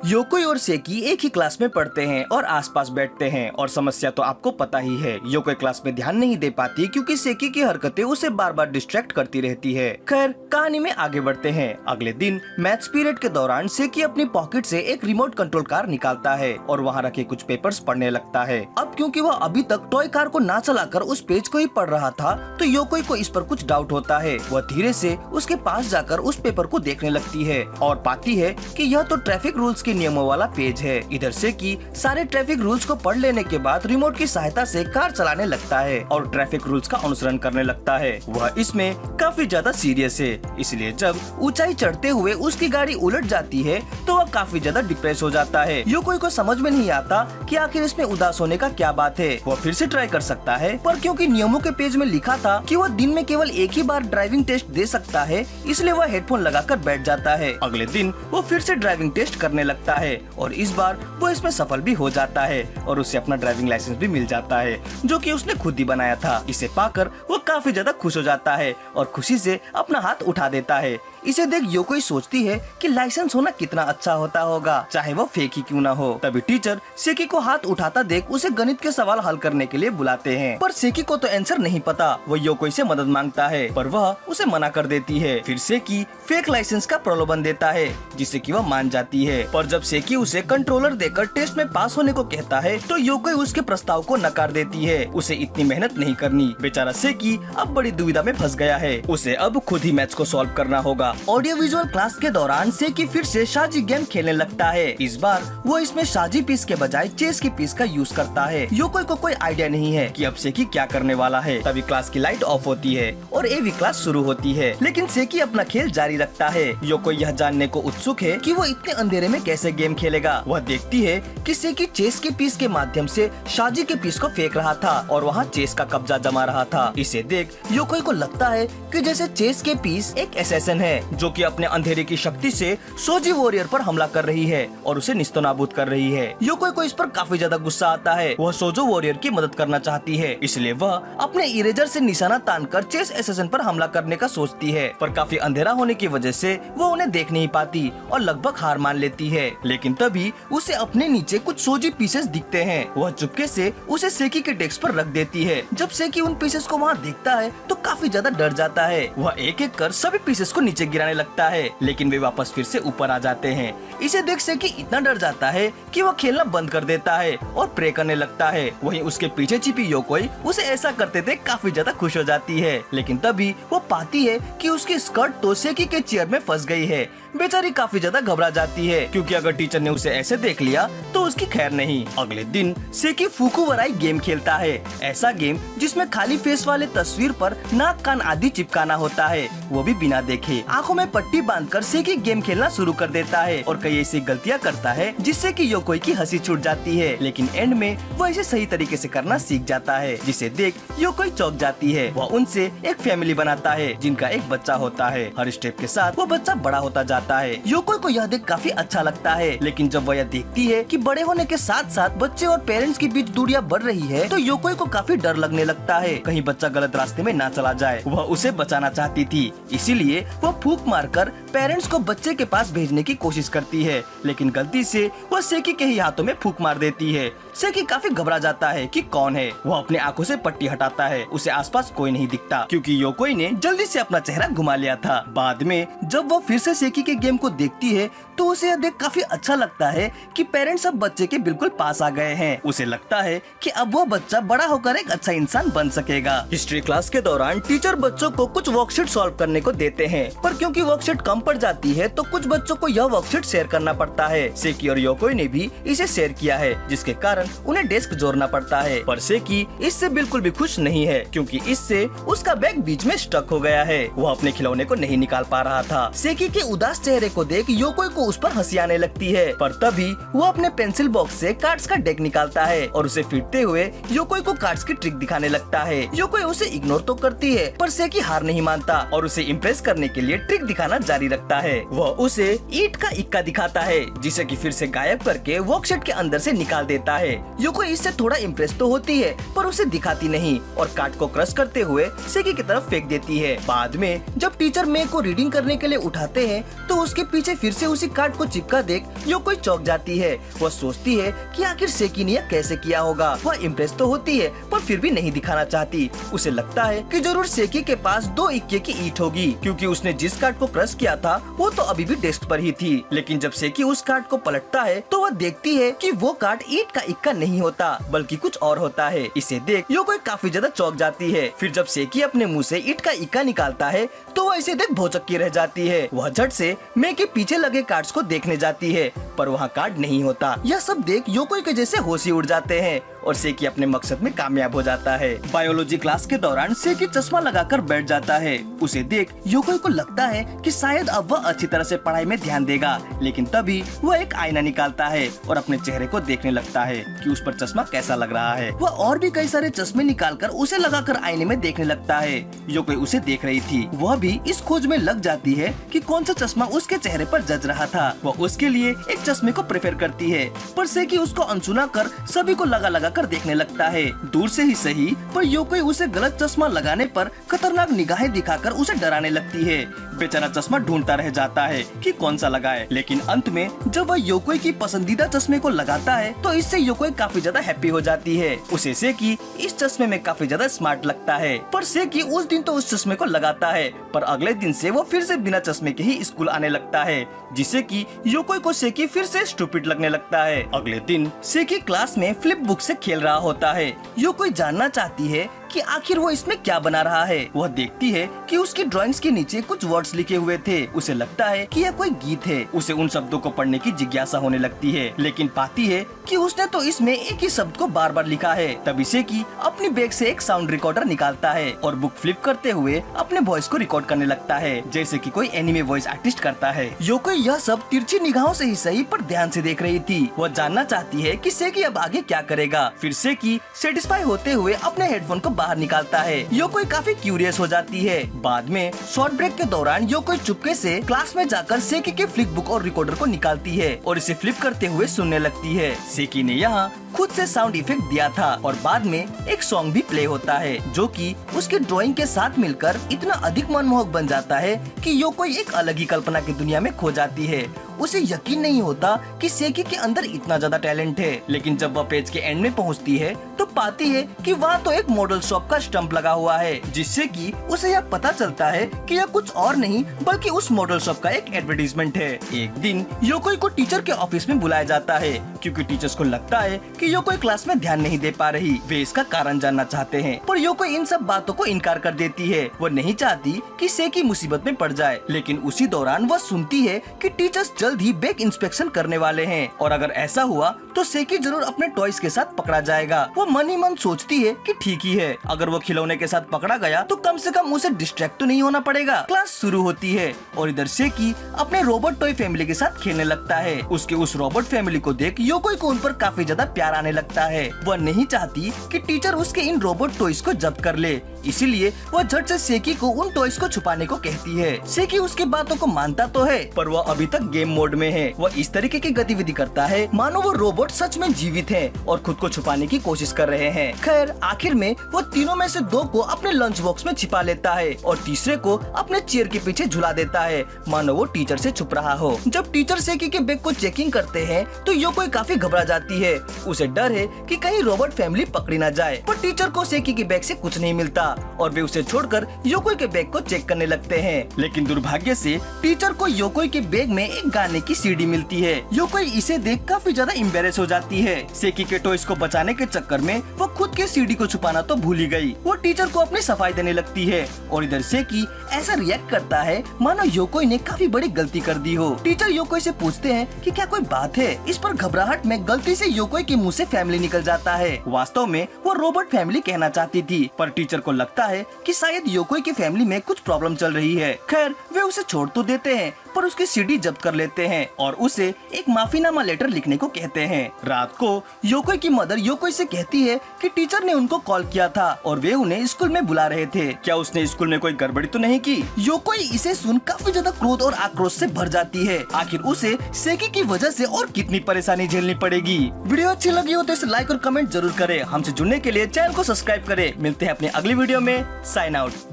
योकोई और सेकी एक ही क्लास में पढ़ते हैं और आसपास बैठते हैं और समस्या तो आपको पता ही है। योकोई क्लास में ध्यान नहीं दे पाती क्योंकि सेकी की हरकतें उसे बार बार डिस्ट्रैक्ट करती रहती है। खैर कहानी में आगे बढ़ते हैं। अगले दिन मैथ्स पीरियड के दौरान सेकी अपनी पॉकेट से एक रिमोट कंट्रोल कार निकालता है और वहाँ रखे कुछ पेपर्स पढ़ने लगता है। अब क्योंकि वह अभी तक टॉय कार को ना चलाकर उस पेज को ही पढ़ रहा था तो योकोई को इस पर कुछ डाउट होता है। वह धीरे से उसके पास जाकर उस पेपर को देखने लगती है और पाती है कि यह तो ट्रैफिक रूल्स के नियमों वाला पेज है। इधर से कि सारे ट्रैफिक रूल्स को पढ़ लेने के बाद रिमोट की सहायता से कार चलाने लगता है और ट्रैफिक रूल्स का अनुसरण करने लगता है। वह इसमें काफी ज्यादा सीरियस है, इसलिए जब ऊंचाई चढ़ते हुए उसकी गाड़ी उलट जाती है तो वह काफी ज्यादा डिप्रेस हो जाता है। योकोई को समझ में नहीं आता कि आखिर इसमें उदास होने का क्या बात है। वह फिर से ट्राई कर सकता है, पर क्योंकि नियमों के पेज में लिखा था कि वह दिन में केवल एक ही बार ड्राइविंग टेस्ट दे सकता है, इसलिए वह हेडफोन लगाकर बैठ जाता है। अगले दिन वो फिर से ड्राइविंग टेस्ट करने लगता है और इस बार वो इसमें सफल भी हो जाता है और उसे अपना ड्राइविंग लाइसेंस भी मिल जाता है, जो कि उसने खुद ही बनाया था। इसे पाकर वो काफी ज्यादा खुश हो जाता है और खुशी से अपना हाथ उठा देता है। इसे देख योकोई सोचती है कि लाइसेंस होना कितना अच्छा होता होगा, चाहे वो फेक ही क्यों ना हो। तभी टीचर सेकी को हाथ उठाता देख उसे गणित के सवाल हल करने के लिए बुलाते हैं, पर सेकी को तो आंसर नहीं पता। वो योकोई से मदद मांगता है पर वह उसे मना कर देती है। फिर सेकी फेक लाइसेंस का प्रलोभन देता है जिससे कि वह मान जाती है, पर जब सेकी उसे कंट्रोलर देकर टेस्ट में पास होने को कहता है तो योकोई उसके प्रस्ताव को नकार देती है। उसे इतनी मेहनत नहीं करनी। बेचारा सेकी अब बड़ी दुविधा में फंस गया है। उसे अब खुद ही मैथ्स को सॉल्व करना होगा। ऑडियो विजुअल क्लास के दौरान सेकी फिर से शाजी गेम खेलने लगता है। इस बार वो इसमें शाजी पीस के बजाय चेस के पीस का यूज करता है। योकोई को कोई आइडिया नहीं है कि अब सेकी क्या करने वाला है। तभी क्लास की लाइट ऑफ होती है और एवी क्लास शुरू होती है, लेकिन सेकी अपना खेल जारी रखता है। योकोई यह जानने को उत्सुक है कि वो इतने अंधेरे में कैसे गेम खेलेगा। वह देखती है कि सेकी चेस के पीस के माध्यम से शाजी के पीस को फेंक रहा था और वहाँ चेस का कब्जा जमा रहा था। इसे देख योकोई को लगता है कि जैसे चेस के पीस एक असैसिन है जो कि अपने अंधेरे की शक्ति से सोजी वॉरियर पर हमला कर रही है और उसे निस्तनाबूद कर रही है। योकोई को इस पर काफी ज्यादा गुस्सा आता है। वह सोजो वॉरियर की मदद करना चाहती है, इसलिए वह अपने इरेजर से निशाना तानकर चेस असैसिन पर हमला करने का सोचती है, पर काफी अंधेरा होने की वजह से वो उन्हें देख नहीं पाती और लगभग हार मान लेती है। लेकिन तभी उसे अपने नीचे कुछ सोजी पीसेस दिखते हैं। वह चुपके से उसे सेकी के डेस्क पर रख देती है। जब सेकी उन पीसेस को वहाँ देखता है तो काफी ज्यादा डर जाता है। वह एक एक कर सभी पीसेस को नीचे गिराने लगता है, लेकिन वे वापस फिर से ऊपर आ जाते हैं। इसे देख सेकी इतना डर जाता है कि वह खेलना बंद कर देता है और प्रे करने लगता है। वहीं उसके पीछे छिपी योकोई उसे ऐसा करते थे काफी ज्यादा खुश हो जाती है, लेकिन तभी वो पाती है कि उसकी स्कर्ट तो सेकी के चेयर में फंस गई है। बेचारी काफी ज्यादा घबरा जाती है क्योंकि अगर टीचर ने उसे ऐसे देख लिया तो उसकी खैर नहीं। अगले दिन सेकी फुकुवराई गेम खेलता है, ऐसा गेम जिसमें खाली फेस वाले तस्वीर पर नाक कान आदि चिपकाना होता है, वो भी बिना देखे। आंखों में पट्टी बांधकर सेकी गेम खेलना शुरू कर देता है और कई ऐसी गलतियां करता है जिससे कि योकोई की हंसी छूट जाती है, लेकिन एंड में वह इसे सही तरीके से करना सीख जाता है, जिसे देख योकोई चौंक जाती है। वह उनसे एक फैमिली बनाता है जिनका एक बच्चा होता है। हर स्टेप के साथ वो बच्चा बड़ा होता जाता है। योकोई को यह देख काफी अच्छा लगता है, लेकिन जब वह यह देखती है कि बड़े होने के साथ साथ बच्चे और पेरेंट्स के बीच दूरियां बढ़ रही है तो योकोई को काफी डर लगने लगता है कहीं बच्चा गलत रास्ते में ना चला जाए। वह उसे बचाना चाहती थी, इसीलिए वह फूंक मारकर पेरेंट्स को बच्चे के पास भेजने की कोशिश करती है, लेकिन गलती से वह सेकी के ही हाथों में फूंक मार देती है। सेकी काफी घबरा जाता है कि कौन है। वह अपने आंखों से पट्टी हटाता है, उसे आसपास कोई नहीं दिखता क्योंकि योकोई ने जल्दी से अपना चेहरा घुमा लिया था। बाद में जब वह फिर से सेकी के गेम को देखती है तो उसे यह देख काफी अच्छा लगता है कि पेरेंट्स अब बच्चे के बिल्कुल पास आ गए हैं। उसे लगता है कि अब वह बच्चा बड़ा होकर एक अच्छा इंसान बन सकेगा। हिस्ट्री क्लास के दौरान टीचर बच्चों को कुछ वर्कशीट सॉल्व करने को देते हैं, पर क्योंकि वर्कशीट कम पड़ जाती है तो कुछ बच्चों को यह वर्कशीट शेयर करना पड़ता है। सेकी और योकोई ने भी इसे शेयर किया है, जिसके कारण उन्हें डेस्क जोड़ना पड़ता है, पर सेकी इससे बिल्कुल भी खुश नहीं है क्योंकि इससे उसका बैग बीच में स्टक हो गया है। वह अपने खिलौने को नहीं निकाल पा रहा था। सेकी के उदास चेहरे को देख योकोई को उस पर हंसी आने लगती है, पर तभी वो अपने पेंसिल बॉक्स से कार्ड्स का डेक निकालता है और उसे फिरते हुए योकोई को कार्ड्स की ट्रिक दिखाने लगता है। योकोई उसे इग्नोर तो करती है, पर सेकी हार नहीं मानता और उसे इम्प्रेस करने के लिए ट्रिक दिखाना जारी रखता है। वह उसे ईंट का इक्का दिखाता है, जिसे कि फिर से गायब करके वर्कशीट के अंदर से निकाल देता है। योकोई इससे थोड़ा इम्प्रेस तो होती है, पर उसे दिखाती नहीं और कार्ड को क्रश करते हुए सेकी की तरफ फेंक देती है। बाद में जब टीचर मे को रीडिंग करने के लिए उठाते हैं तो उसके पीछे फिर से उसी कार्ड को चिपका देख योकोई चौंक जाती है। वह सोचती है कि आखिर सेकी ने यह कैसे किया होगा। वह इम्प्रेस तो होती है पर फिर भी नहीं दिखाना चाहती। उसे लगता है कि जरूर सेकी के पास 2 इक्के की ईंट होगी, क्योंकि उसने जिस कार्ड को क्रश किया था वो तो अभी भी डेस्क पर ही थी। लेकिन जब सेकी उस कार्ड को पलटता है तो वह देखती है कि वो कार्ड ईंट का इक्का नहीं होता बल्कि कुछ और होता है। इसे देख योकोई काफी ज्यादा चौंक जाती है। फिर जब सेकी अपने मुंह से ईंट का इक्का निकालता है तो वह इसे देख भौचक्की रह जाती है। वह झट से मे के पीछे लगे कार्ड्स को देखने जाती है पर वहाँ कार्ड नहीं होता। यह सब देख योकोई के जैसे होश ही उड़ जाते हैं और सेकी अपने मकसद में कामयाब हो जाता है। बायोलॉजी क्लास के दौरान सेकी चश्मा लगाकर बैठ जाता है। उसे देख योकोई को लगता है कि शायद अब वह अच्छी तरह से पढ़ाई में ध्यान देगा, लेकिन तभी वह एक आईना निकालता है और अपने चेहरे को देखने लगता है कि उस पर चश्मा कैसा लग रहा है। वह और भी कई सारे चश्मे निकालकर उसे लगाकर आईने में देखने लगता है। योकोई उसे देख रही थी। वह भी इस खोज में लग जाती है कि कौन सा चश्मा उसके चेहरे पर जच रहा था। वह उसके लिए एक चश्मे को प्रेफर करती है, पर सेकी उसको अनसुना कर सभी को लगा कर देखने लगता है। दूर से ही सही पर योकोई उसे गलत चश्मा लगाने पर खतरनाक निगाहें दिखाकर उसे डराने लगती है। बेचारा चश्मा ढूंढता रह जाता है कि कौन सा लगाए, लेकिन अंत में जब वह योकोई की पसंदीदा चश्मे को लगाता है तो इससे योकोई काफी ज्यादा हैप्पी हो जाती है। उसे सेकी इस चश्मे में काफी ज्यादा स्मार्ट लगता है। पर सेकी उस दिन तो उस चश्मे को लगाता है, पर अगले दिन से वो फिर से बिना चश्मे के ही स्कूल आने लगता है, जिससे कि योकोई को सेकी फिर से स्टूपिड लगने लगता है। अगले दिन सेकी क्लास में फ्लिप बुक से खेल रहा होता है। योकोई जानना चाहती है कि आखिर वो इसमें क्या बना रहा है। वह देखती है कि उसकी ड्राइंग्स के नीचे कुछ वर्ड्स लिखे हुए थे। उसे लगता है कि यह कोई गीत है। उसे उन शब्दों को पढ़ने की जिज्ञासा होने लगती है, लेकिन पाती है कि उसने तो इसमें एक ही शब्द को बार बार लिखा है। तभी सेकी अपनी बैग से एक साउंड रिकॉर्डर निकालता है और बुक फ्लिप करते हुए अपने वॉइस को रिकॉर्ड करने लगता है, जैसे कि कोई एनिमे वॉइस आर्टिस्ट करता है। योकोई यह सब तिरछी निगाहों से ही सही पर ध्यान से देख रही थी। वह जानना चाहती है कि सेकी अब आगे क्या करेगा। फिर सेकी सेटिस्फाई होते हुए अपने हेडफोन को बाहर निकालता है। योकोई काफी क्यूरियस हो जाती है। बाद में शॉर्ट ब्रेक के दौरान योकोई चुपके से क्लास में जाकर सेकी के फ्लिप बुक और रिकॉर्डर को निकालती है और इसे फ्लिप करते हुए सुनने लगती है। सेकी ने यहाँ खुद से साउंड इफेक्ट दिया था और बाद में एक सॉन्ग भी प्ले होता है, जो कि उसकी ड्राइंग के साथ मिलकर इतना अधिक मनमोहक बन जाता है कि योकोई एक अलग ही कल्पना की दुनिया में खो जाती है। उसे यकीन नहीं होता कि सेकी के अंदर इतना ज्यादा टैलेंट है, लेकिन जब वह पेज के एंड में पहुंचती है तो पाती है कि वहाँ तो एक मॉडल शॉप का स्टंप लगा हुआ है, जिससे कि उसे यह पता चलता है कि यह कुछ और नहीं बल्कि उस मॉडल शॉप का एक एडवर्टीजमेंट है। एक दिन योकोई को टीचर के ऑफिस में बुलाया जाता है, क्योंकि टीचर्स को लगता है कि योकोई क्लास में ध्यान नहीं दे पा रही। वे इसका कारण जानना चाहते हैं, पर योकोई इन सब बातों को इनकार कर देती है। वो नहीं चाहती कि सेकी मुसीबत में पड़ जाए, लेकिन उसी दौरान वह सुनती है कि टीचर्स जल्द ही बैग इंस्पेक्शन करने वाले हैं और अगर ऐसा हुआ तो सेकी जरूर अपने टॉयज के साथ पकड़ा जाएगा। वो मन ही मन सोचती है कि ठीक ही है, अगर वो खिलौने के साथ पकड़ा गया तो कम से कम उसे डिस्ट्रैक्ट तो नहीं होना पड़ेगा। क्लास शुरू होती है और इधर सेकी अपने रोबोट टॉय फैमिली के साथ खेलने लगता है। उसके उस रोबोट फैमिली को देख योकोई को उन पर काफी ज्यादा प्यार आने लगता है। वह नहीं चाहती कि टीचर उसके इन रोबोट टॉयज को जब्त कर ले, इसीलिए वह झट से सेकी को उन टॉयज को छुपाने को कहती है। सेकी उसकी बातों को मानता तो है, पर वह अभी तक गेम मोड में है। वह इस तरीके की गतिविधि करता है मानो वो रोबोट सच में जीवित हैं और खुद को छुपाने की कोशिश कर रहे हैं। खैर आखिर में वो तीनों में से 2 को अपने लंच बॉक्स में छिपा लेता है और तीसरे को अपने चेयर के पीछे झुला देता है, मानो वो टीचर से छुप रहा हो। जब टीचर सेकी के बैग को चेकिंग करते हैं तो योकोई काफी घबरा जाती है। उसे डर है कि कहीं रोबोट फैमिली पकड़ी न जाए, पर टीचर को सेकी के बैग से कुछ नहीं मिलता और वे उसे छोड़कर योकोई के बैग को चेक करने लगते हैं। लेकिन दुर्भाग्य से टीचर को योकोई के बैग में एक गाने की सीडी मिलती है। योकोई इसे देख काफी ज्यादा एम्बेरेस हो जाती है। सेकी के टॉयज को बचाने के चक्कर में वो खुद के सीडी को छुपाना तो भूल ही गई। वो टीचर को अपनी सफाई देने लगती है और इधर सेकी ऐसा रिएक्ट करता है मानो योकोई ने काफी बड़ी गलती कर दी हो। टीचर योकोई से पूछते हैं कि क्या कोई बात है। इस पर घबराहट में गलती से योकोई के मुंह से फैमिली निकल जाता है। वास्तव में वो रोबोट फैमिली कहना चाहती थी, पर टीचर को लगता है कि शायद योकोई की फैमिली में कुछ प्रॉब्लम चल रही है। खैर वे उसे छोड़ तो देते हैं, पर उसकी सीडी जब्त कर लेते हैं और उसे एक माफीनामा लेटर लिखने को कहते हैं। रात को योकोई की मदर योकोई से कहती है कि टीचर ने उनको कॉल किया था और वे उन्हें स्कूल में बुला रहे थे। क्या उसने स्कूल में कोई गड़बड़ी तो नहीं की? योकोई इसे सुन काफी ज्यादा क्रोध और आक्रोश से भर जाती है। आखिर उसे सेकी की वजह से और कितनी परेशानी झेलनी पड़ेगी। वीडियो अच्छी लगी हो तो इसे लाइक और कमेंट जरूर करें। हमसे जुड़ने के लिए चैनल को सब्सक्राइब करें। मिलते हैं अपने अगली वीडियो में। Sign out.